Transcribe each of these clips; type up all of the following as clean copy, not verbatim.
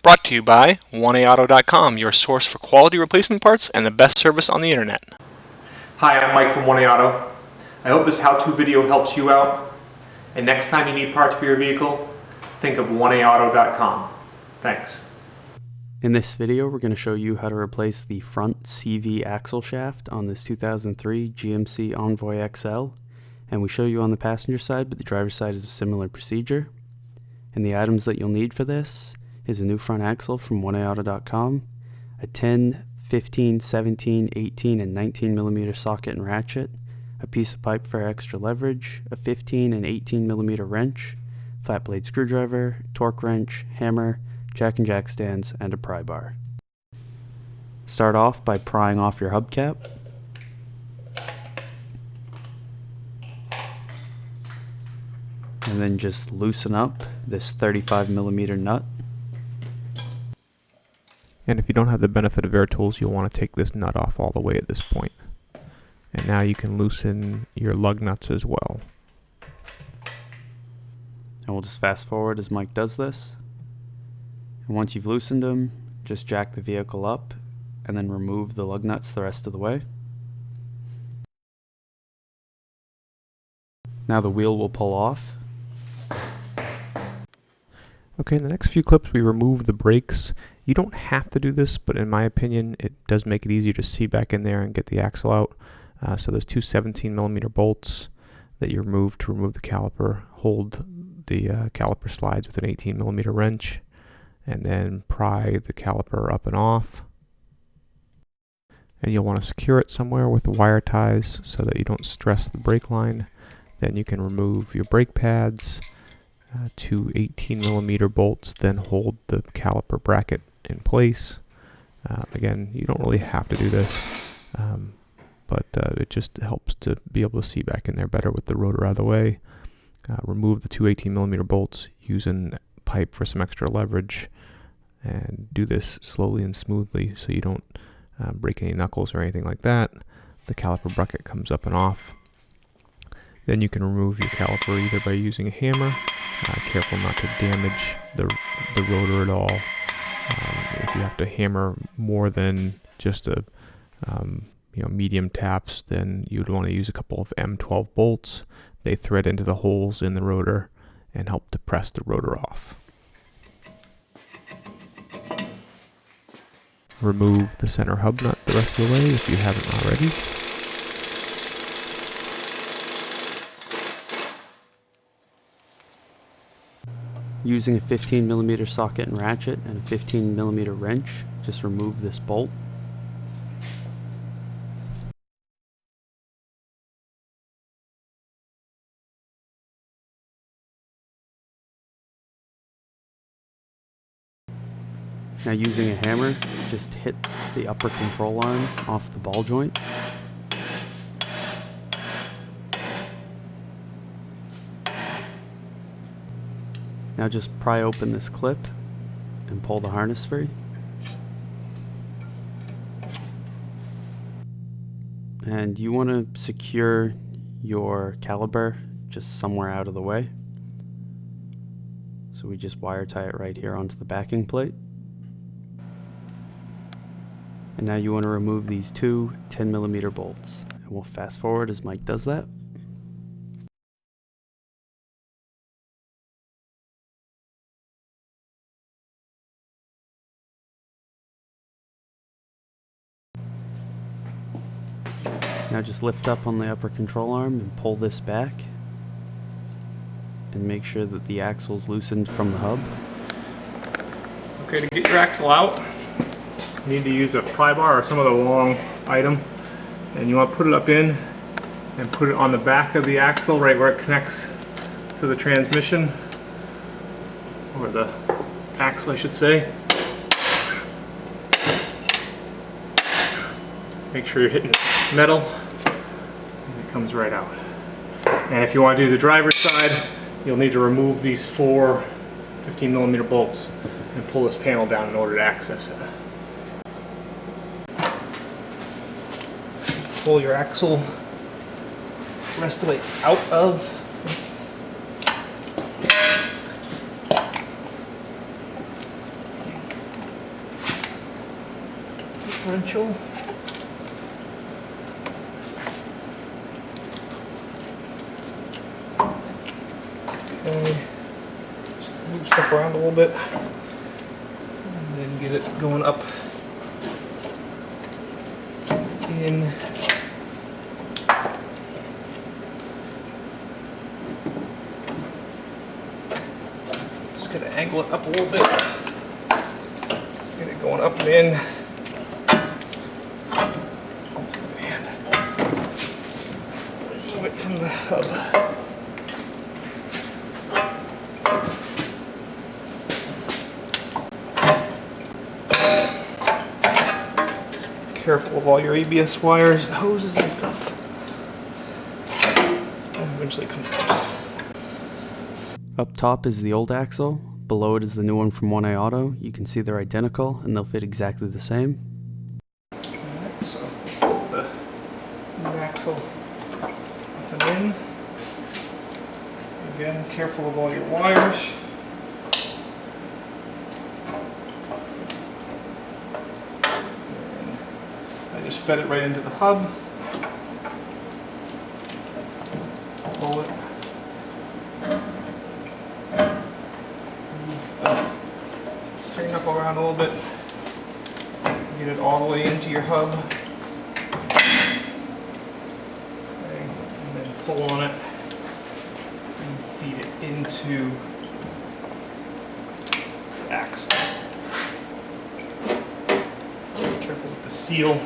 Brought to you by 1AAuto.com, your source for quality replacement parts and the best service on the internet. Hi, I'm Mike from 1AAuto. I hope this how-to video helps you out. And next time you need parts for your vehicle, think of 1AAuto.com. Thanks. In this video, we're going to show you how to replace the front CV axle shaft on this 2003 GMC Envoy XL. And we show you on the passenger side, but the driver's side is a similar procedure. And the items that you'll need for this is a new front axle from 1AAuto.com, a 10, 15, 17, 18, and 19 millimeter socket and ratchet, a piece of pipe for extra leverage, a 15 and 18 millimeter wrench, flat blade screwdriver, torque wrench, hammer, jack and jack stands, and a pry bar. Start off by prying off your hubcap. And then just loosen up this 35 millimeter nut. And if you don't have the benefit of air tools, you'll want to take this nut off all the way at this point. And now you can loosen your lug nuts as well. And we'll just fast forward as Mike does this. And once you've loosened them, just jack the vehicle up and then remove the lug nuts the rest of the way. Now the wheel will pull off. Okay, in the next few clips we remove the brakes. You don't have to do this, but in my opinion it does make it easier to see back in there and get the axle out. So there's two 17 millimeter bolts that you remove to remove the caliper. Hold the caliper slides with an 18 millimeter wrench and then pry the caliper up and off. And you'll want to secure it somewhere with the wire ties so that you don't stress the brake line. Then you can remove your brake pads. Two 18 millimeter bolts then hold the caliper bracket in place. Again, you don't really have to do this, but it just helps to be able to see back in there better with the rotor out of the way. Remove the two 18 millimeter bolts using pipe for some extra leverage, and do this slowly and smoothly so you don't break any knuckles or anything like that. The caliper bracket comes up and off. Then you can remove your caliper either by using a hammer. Careful not to damage the rotor at all. If you have to hammer more than just a medium taps, then you'd want to use a couple of M12 bolts. They thread into the holes in the rotor and help to press the rotor off. Remove the center hub nut the rest of the way if you haven't already. Using a 15 millimeter socket and ratchet and a 15 millimeter wrench, just remove this bolt. Now using a hammer, just hit the upper control arm off the ball joint. Now just pry open this clip and pull the harness free. And you want to secure your caliper just somewhere out of the way. So we just wire tie it right here onto the backing plate. And now you want to remove these two 10 millimeter bolts. And we'll fast forward as Mike does that. Now just lift up on the upper control arm and pull this back. And make sure that the axle is loosened from the hub. Okay, to get your axle out, you need to use a pry bar or some other long item. And you want to put it up in and put it on the back of the axle, right where it connects to the transmission. Or the axle, I should say. Make sure you're hitting metal, and it comes right out. And if you want to do the driver's side, you'll need to remove these four 15 millimeter bolts and pull this panel down in order to access it. Pull your axle rest of the way out of. differential. Okay, just move stuff around a little bit and then get it going up in. Just gonna angle it up a little bit. Get it going up and in. And move it from the hub. Careful of all your ABS wires, hoses and stuff. And eventually comes out. Up top is the old axle, below it is the new one from 1A Auto. You can see they're identical and they'll fit exactly the same. Alright, so put the new axle up and in. Again, careful of all your wires. Just fed it right into the hub. Pull it. Move the steering knuckle around a little bit. Get it all the way into your hub. Okay, and then pull on it and feed it into the axle. Be careful with the seal.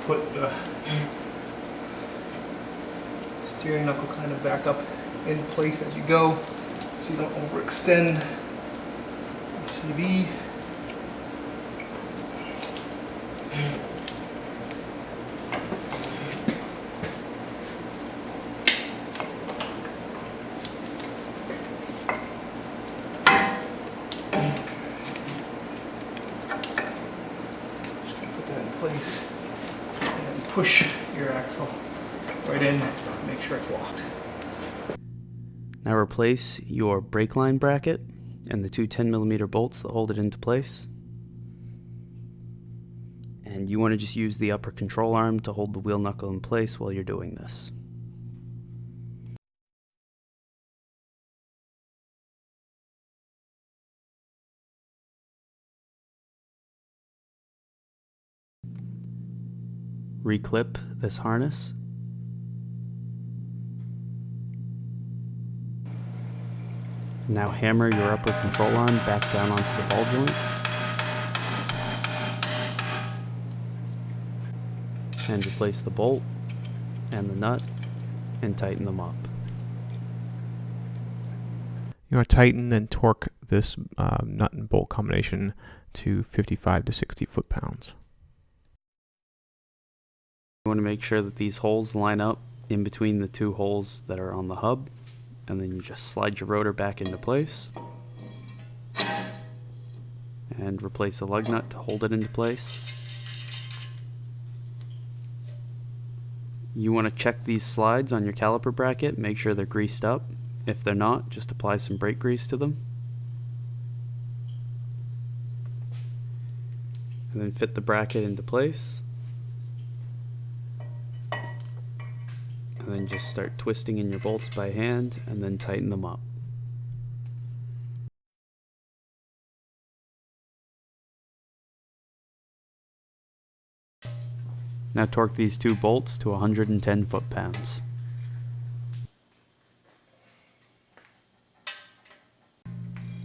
Put the steering knuckle kind of back up in place as you go so you don't overextend the CV. Just going to put that in place. Push your axle right in, make sure it's locked. Now replace your brake line bracket and the two 10mm bolts that hold it into place. And you want to just use the upper control arm to hold the wheel knuckle in place while you're doing this. Reclip this harness. Now hammer your upper control arm back down onto the ball joint. And replace the bolt and the nut and tighten them up. You want to tighten and torque this nut and bolt combination to 55 to 60 foot-pounds. You want to make sure that these holes line up in between the two holes that are on the hub, and then you just slide your rotor back into place and replace the lug nut to hold it into place. You want to check these slides on your caliper bracket, make sure they're greased up. If they're not, just apply some brake grease to them. And then fit the bracket into place. And then just start twisting in your bolts by hand and then tighten them up. Now torque these two bolts to 110 foot-pounds.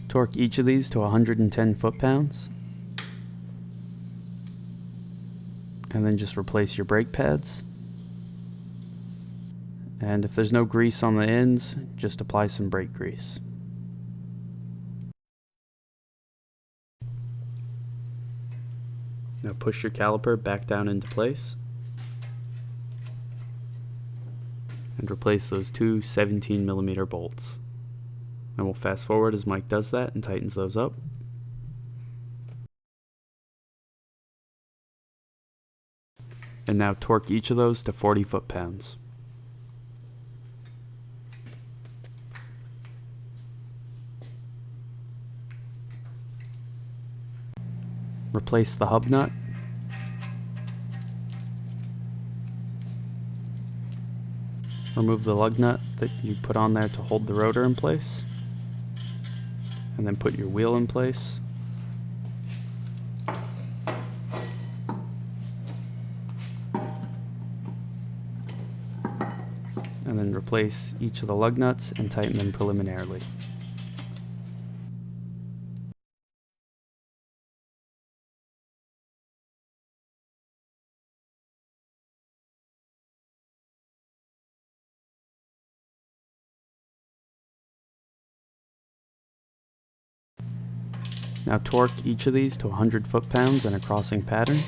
Torque each of these to 110 foot-pounds. And then just replace your brake pads. And if there's no grease on the ends, just apply some brake grease. Now push your caliper back down into place. And replace those two 17mm bolts. And we'll fast forward as Mike does that and tightens those up. And now torque each of those to 40 foot-pounds. Replace the hub nut. Remove the lug nut that you put on there to hold the rotor in place. And then put your wheel in place. And then replace each of the lug nuts and tighten them preliminarily. Now torque each of these to 100 foot-pounds in a crossing pattern.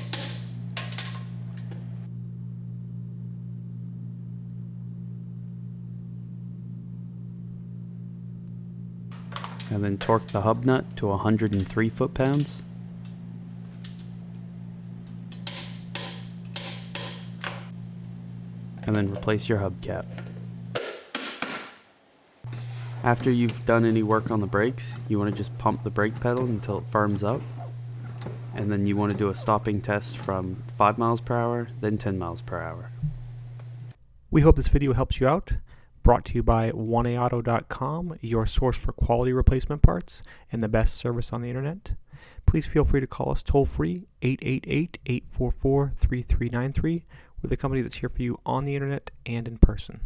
And then torque the hub nut to 103 foot-pounds. And then replace your hubcap. After you've done any work on the brakes, you want to just pump the brake pedal until it firms up. And then you want to do a stopping test from 5 miles per hour, then 10 miles per hour. We hope this video helps you out. Brought to you by 1AAuto.com, your source for quality replacement parts and the best service on the internet. Please feel free to call us toll free, 888-844-3393. We're the company that's here for you on the internet and in person.